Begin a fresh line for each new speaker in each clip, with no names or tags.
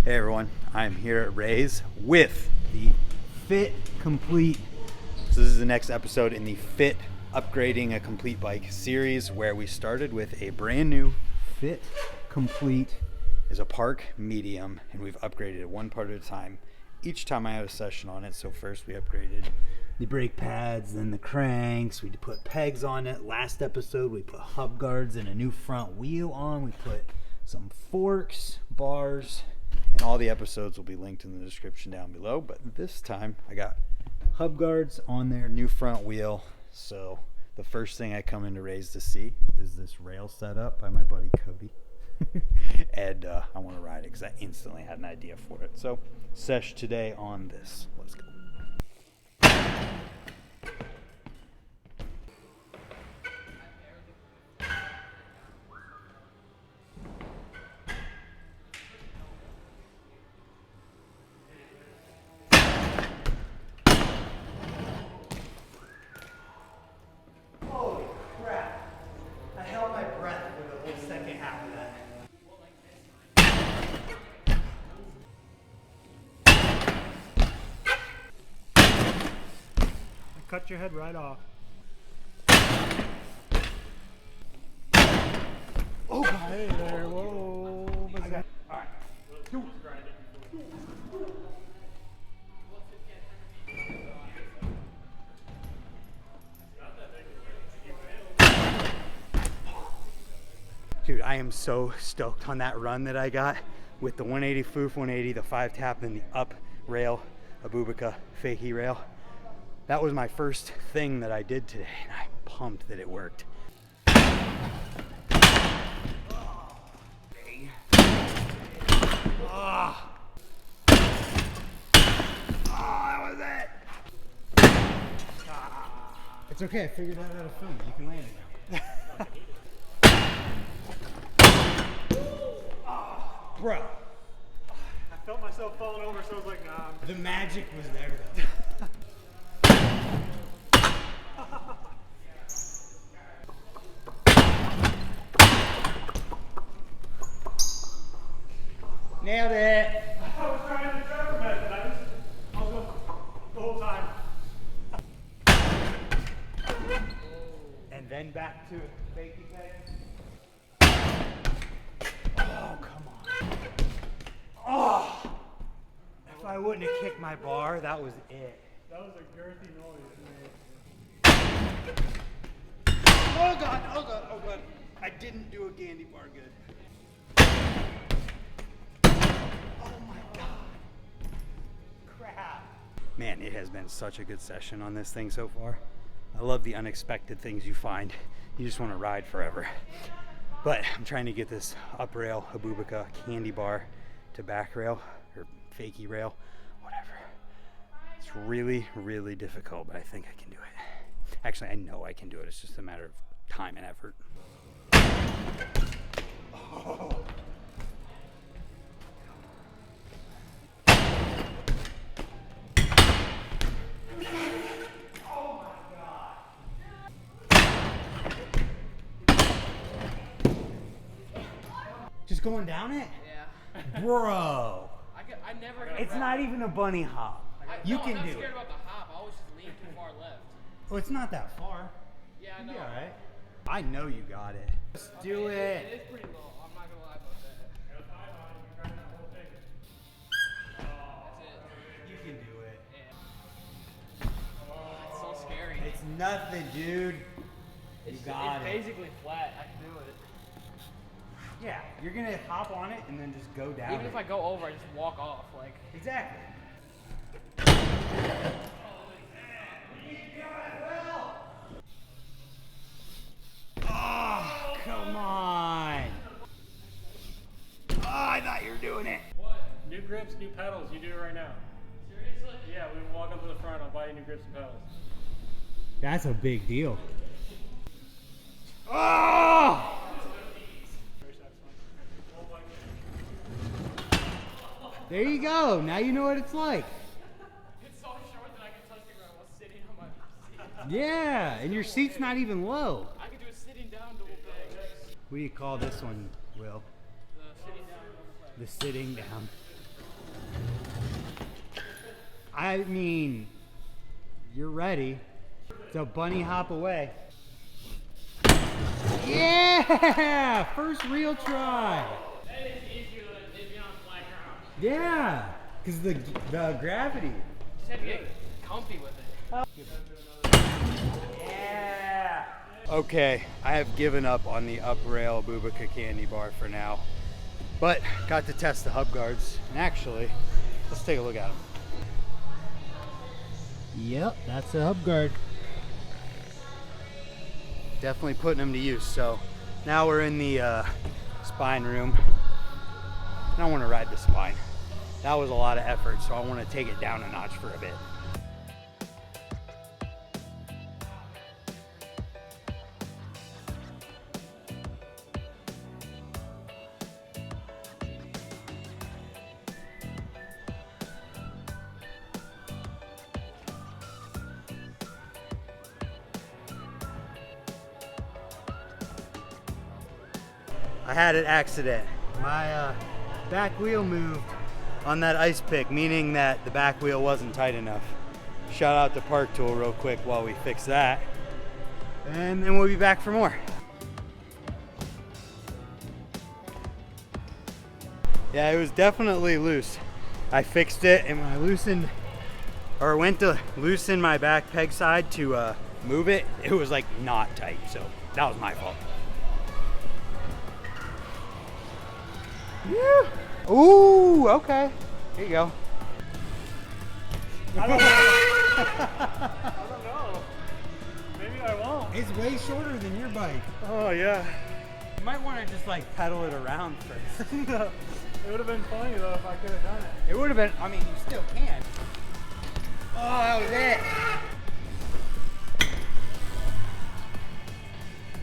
Hey everyone, I'm here at Ray's with the Fit Complete. So this is the next episode in the Fit Upgrading a Complete Bike series, where we started with a brand new Fit Complete as a park medium, and we've upgraded it one part at a time. Each time I had a session on it. So first we upgraded the brake pads, then the cranks, we put pegs on it. Last episode we put hub guards and a new front wheel on. We put some forks, bars, and all the episodes will be linked in the description down below. But this time I got hub guards on there, new front wheel. So the first thing I come into Ray's to see is this rail set up by my buddy Cody. And I want to ride it because I instantly had an idea for it. So sesh today on this. Let's go. Holy crap. I held my breath for the whole second half of that.
Cut your head right off.
Oh god.
Hey there, whoa.
I got, all right. Dude, I am so stoked on that run that I got with the 180 Foof 180, the 5-tap, and the up rail, Abubica fakie rail. That was my first thing that I did today, and I'm pumped that it worked. Oh, that was it. It's okay, I figured out how to film it. You can land it now. Bro.
I felt myself falling over, so I was like, nah.
The magic was there though. Nailed it.
I was trying to driver method. I was going the whole time.
And then back to fakie peg. Oh, come on. Oh! If I wouldn't have kicked my bar, that was it.
That was a girthy noise, man.
Oh god, oh god, oh god. I didn't do a Gandy bar good. Oh my god. Crap. Man, it has been such a good session on this thing so far. I love the unexpected things you find. You just want to ride forever. But I'm trying to get this up rail, Abubica candy bar to back rail, or fakie rail, whatever. It's really, really difficult, but I think I can do it. Actually, I know I can do it. It's just a matter of time and effort. Oh. Just going down it?
Yeah.
Bro.
I never.
It's not even a bunny hop. You can
I'm
do
not scared
it.
about the hop. I always just lean too far left.
Oh, it's not that far.
Yeah, I know.
You'll be alright. I know you got it. Let's do
It
it.
is pretty low. I'm not gonna lie about that. That's it.
You can do it.
Yeah. It's so scary.
It's nothing, dude.
It's
got it.
basically flat. I can do it.
Yeah, you're gonna hop on it and then just go down.
Even if I go over, I just walk off. Like.
Exactly. Oh, come on. Oh, I thought you were doing it.
What? New grips, new pedals. You do it right now.
Seriously?
Yeah, we walk up to the front. I'll buy you new grips and pedals.
That's a big deal. Oh! There you go. Now you know what it's like.
It's so short that I can touch the ground while sitting on my seat.
Yeah, and your seat's not even low.
I can do a sitting down double peg.
What do you call this one, Will?
The sitting down double peg.
The sitting down. I mean, you're ready. So bunny hop away. Yeah! First real try.
That is easier than it being on flat ground.
Yeah, because the gravity.
Just have to get comfy with it.
Yeah. Okay, I have given up on the up rail Bubaka candy bar for now, but got to test the hub guards, and actually, let's take a look at them. Yep, that's the hub guard. Definitely putting them to use. So now we're in the spine room. I don't want to ride the spine. That was a lot of effort, so I want to take it down a notch for a bit. I had an accident. My back wheel moved on that ice pick, meaning that the back wheel wasn't tight enough. Shout out to Park Tool real quick while we fix that. And then we'll be back for more. Yeah, it was definitely loose. I fixed it, and when I loosened, or went to loosen my back peg side to move it, it was like not tight, so that was my fault. Yeah. Ooh, okay. Here you go.
I don't know. Maybe I won't.
It's way shorter than your bike.
Oh, yeah.
You might want to just like pedal it around first.
It would have been funny, though, if I could have done it.
It would have been, I mean, you still can. Oh, that was it.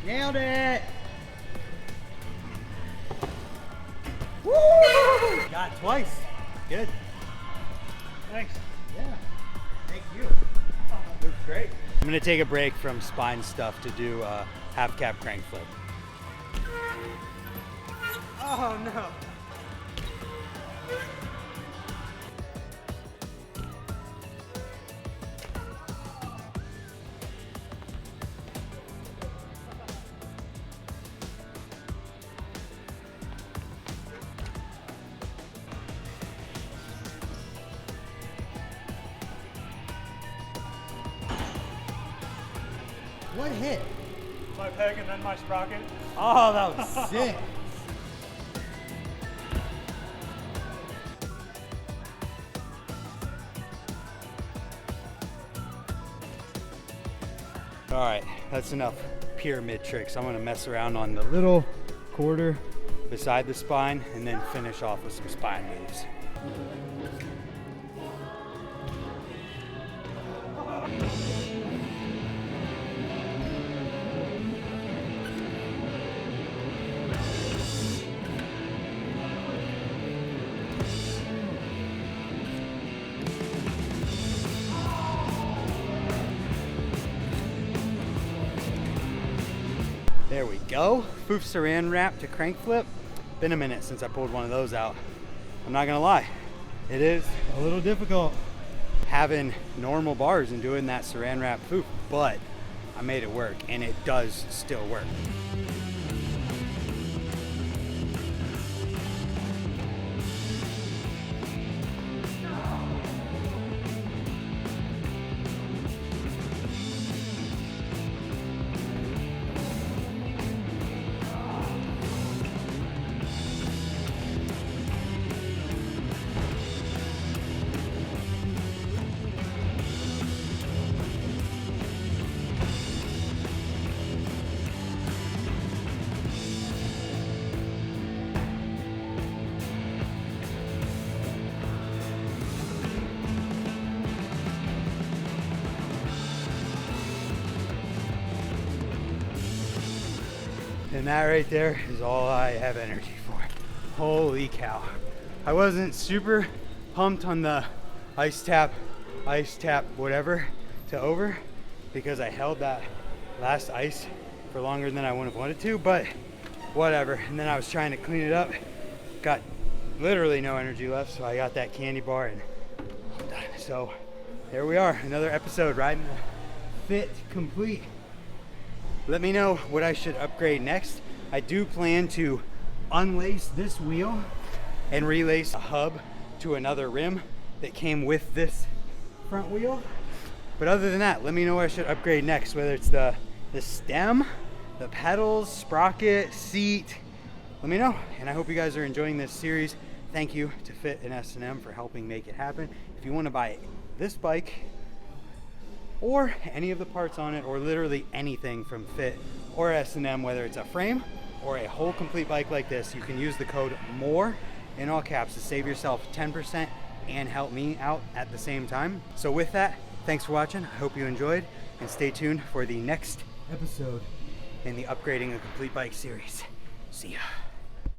Nailed it. Woo! Got it twice. Good.
Thanks.
Yeah. Thank you. Looks great. I'm gonna take a break from spine stuff to do a half cap crank flip. Oh no. What hit?
My peg and then my sprocket.
Oh, that was sick. All right, that's enough pyramid tricks. I'm gonna mess around on the little quarter beside the spine and then finish off with some spine moves. There we go. Foof saran wrap to crank flip. Been a minute since I pulled one of those out. I'm not gonna lie, it is a little difficult having normal bars and doing that saran wrap foof, but I made it work, and it does still work. And that right there is all I have energy for. Holy cow. I wasn't super pumped on the ice tap, whatever to over, because I held that last ice for longer than I would have wanted to, but whatever. And then I was trying to clean it up, got literally no energy left, so I got that candy bar and done. So there we are, another episode riding the Fit Complete. Let me know what I should upgrade next. I do plan to unlace this wheel and relace a hub to another rim that came with this front wheel. But other than that, let me know what I should upgrade next, whether it's the stem, the pedals, sprocket, seat. Let me know. And I hope you guys are enjoying this series. Thank you to Fit and S&M for helping make it happen. If you want to buy this bike or any of the parts on it, or literally anything from Fit or S&M, whether it's a frame or a whole complete bike like this, you can use the code MORE in all caps to save yourself 10% and help me out at the same time. So with that, thanks for watching. I hope you enjoyed, and stay tuned for the next episode in the Upgrading a Complete Bike series. See ya.